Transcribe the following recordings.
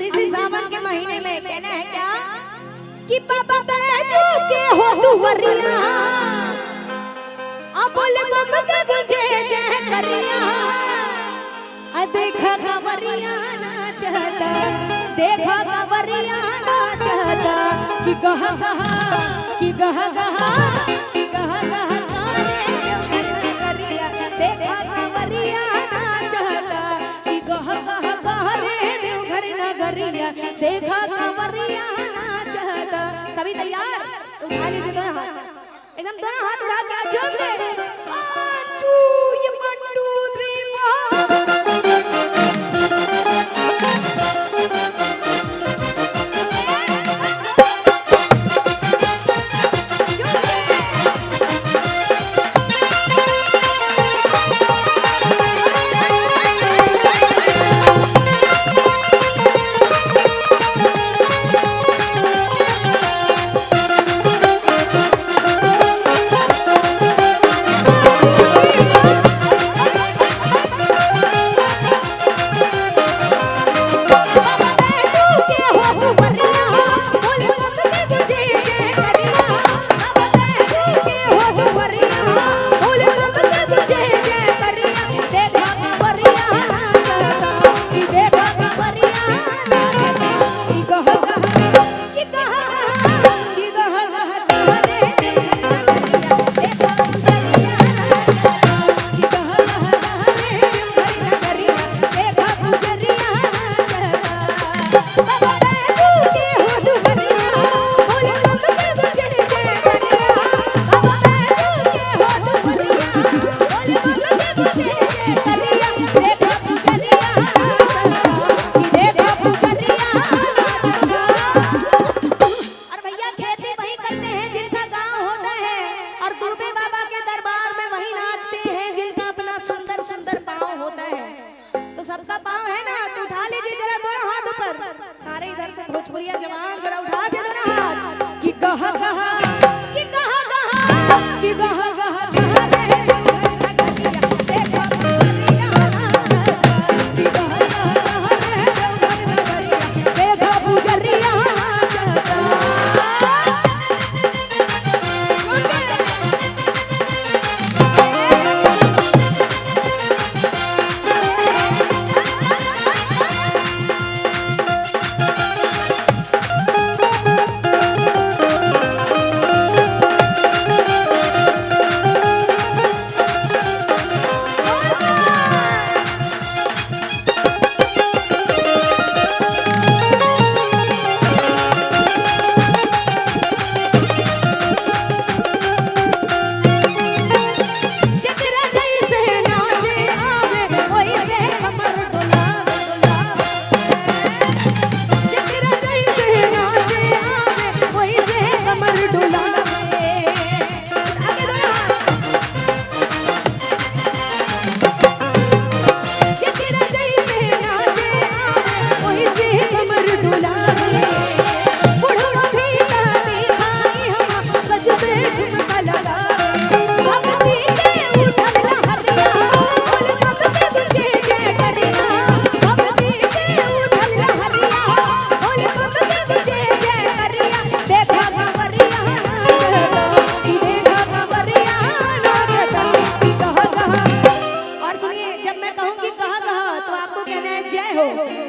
और इसी सावन के महीने में कहना है क्या कि बाबा बैजू के हो दुवरिया बोल बम के गुंजे जय करिया देखा कंवरिया नाचता देखा कंवरिया नाचता कि गह गह कि गह गह कि गह गह करिया देखा कंवरिया नाचता कि गह गह रे देवघर नगरिया देखा कंवरिया नाचता। सभी तैयार? उठा लीजिए दोनों हाथ, एकदम दोनों हाथ उठा के आप जोड़ ले। 1 2 3 4 सबका पाँव है ना, तो उठा लीजिए जरा दोनों हाथ ऊपर। सारे इधर से भोजपुरिया जवान जरा उठा के दोनों हाथ कि गह गह कि गह गह कि गह गह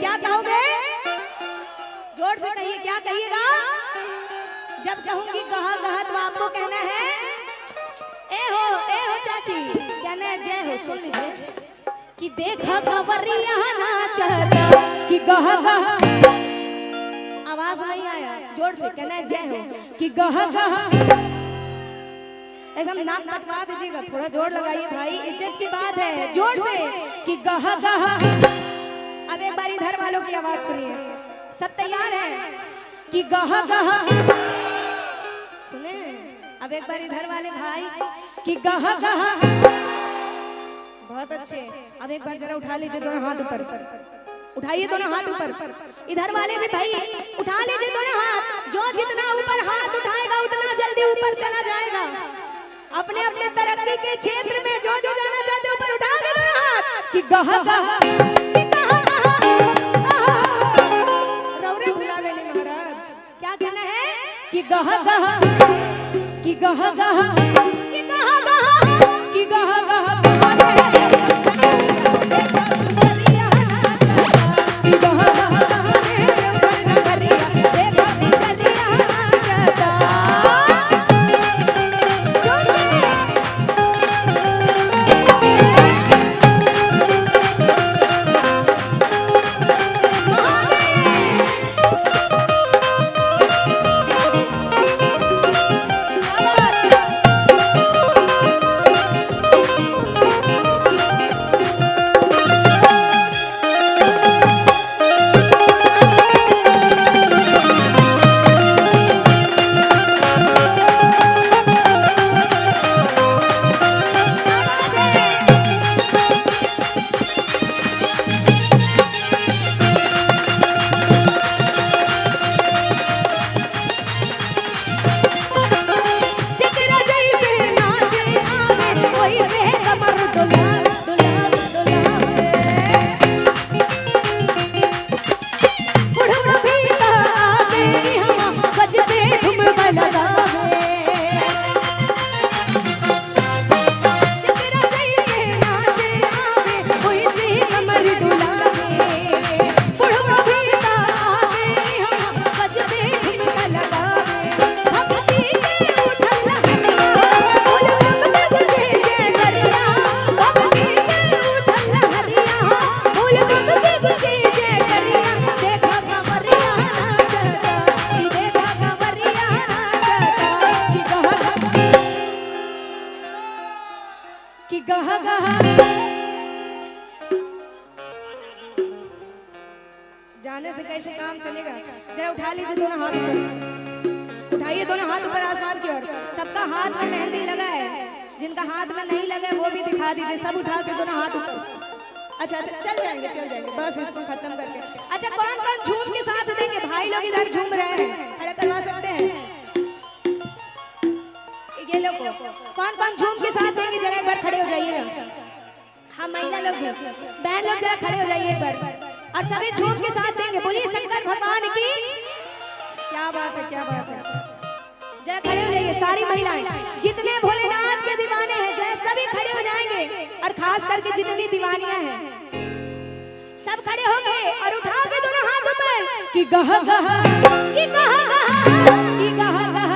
क्या कहोगे? जोर से कहिए, क्या कहिएगा? जब कहूंगी कहा कहा तो आपको कहना है ए हो चाची, कहना है जय हो। सुन लीजिए कि देखा कंवरिया नाचता कि गह गह, आवाज नहीं आया, जोर से कहना है जय हो कि गह गह, एकदम नाक कटवा दीजिएगा, थोड़ा जोर लगाइए भाई, इज्जत की बात है। जोर से कि गह गह। अब एक बार इधर वालों की आवाज सुनिए, सब तैयार हैं कि गह गह सुने। अब एक बार इधर वाले भाई कि गह गह, बहुत अच्छे। अब एक बार जरा उठा लीजिए दोनों हाथ ऊपर, उठाइए दोनों हाथ ऊपर। इधर वाले भी भाई उठा लीजिए दोनों हाथ, जो जितना ऊपर हाथ उठाएगा उतना जल्दी ऊपर चला जाएगा। अपने अपने तरक्की के क्षेत्र में जो जो जाना चाहते ऊपर उठा दोनों हाथ कि गह गह कि गह गह। कि गह गह कि गह गह कि गह गह कि गह गह जाने से कैसे काम चलेगा। जरा उठा लीजिए दोनों हाथ ऊपर, उठाइए दोनों हाथ ऊपर आसमान की ओर। सबका हाथ में मेहंदी लगा है, जिनका हाथ में नहीं लगा है वो भी दिखा दीजिए। सब उठा के दोनों हाथ ऊपर। अच्छा अच्छा चल जाएंगे बस इसको खत्म करके। अच्छा कौन कौन झूम के साथ देंगे? भाई लोग इधर झूम रहे हैं, खड़ा करवा सकते हैं ये लोग को। कौन कौन झूम के साथ देंगे? जरा एक बार खड़े हो जाइएगा। हाँ महिला लोग बहन लोग जरा खड़े हो जाइए एक बार, और सभी झूम के साथ देंगे। बोलिए शंकर भगवान की। क्या बात है, क्या बात है। जरा खड़े हो जाइए सारी महिलाएं, जितने भोलेनाथ के दीवाने हैं जरा सभी खड़े हो जाएंगे, और खास करके जितनी दीवानियां हैं सब खड़े हो गए और उठा के दोनों हाथ ऊपर कि गह गह कि गह गह कि गह गह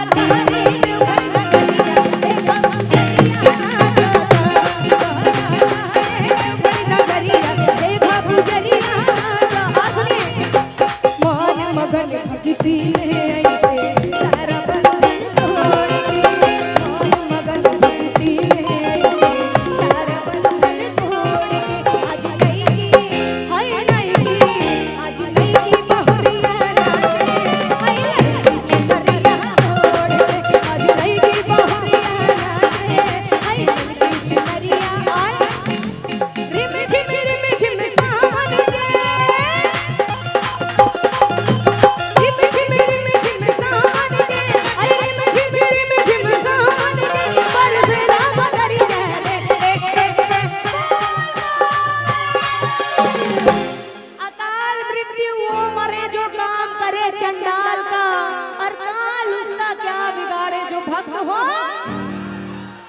चंडाल का, और काल उसका क्या बिगाड़े जो भक्त हो,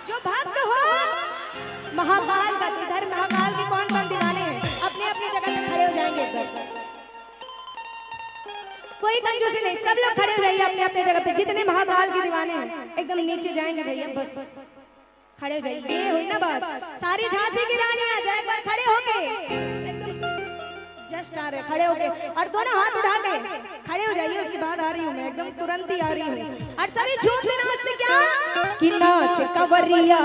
जो भक्त हो महाकाल का। इधर महाकाल के कौन कौन दीवाने हैं? अपने अपनी जगह पे खड़े हो जाएंगे एक बार, कोई कंजूसी नहीं। सब लोग खड़े हो जाइए अपने अपने जगह पे, जितने महाकाल के दीवाने हैं एकदम नीचे जाएंगे भैया, बस खड़े हो जाइए। ये हुई ना बात। सारी झांसी की रानियां जरा एक बार खड़े होके एकदम जस्ट आ रहे, खड़े होके और दोनों हाथ उठा के खड़े हो जाइए। उसके बाद आ रही हूँ मैं, एकदम तुरंत ही आ रही हूँ। और सभी झूम के नाचते क्या कि नाच कवरिया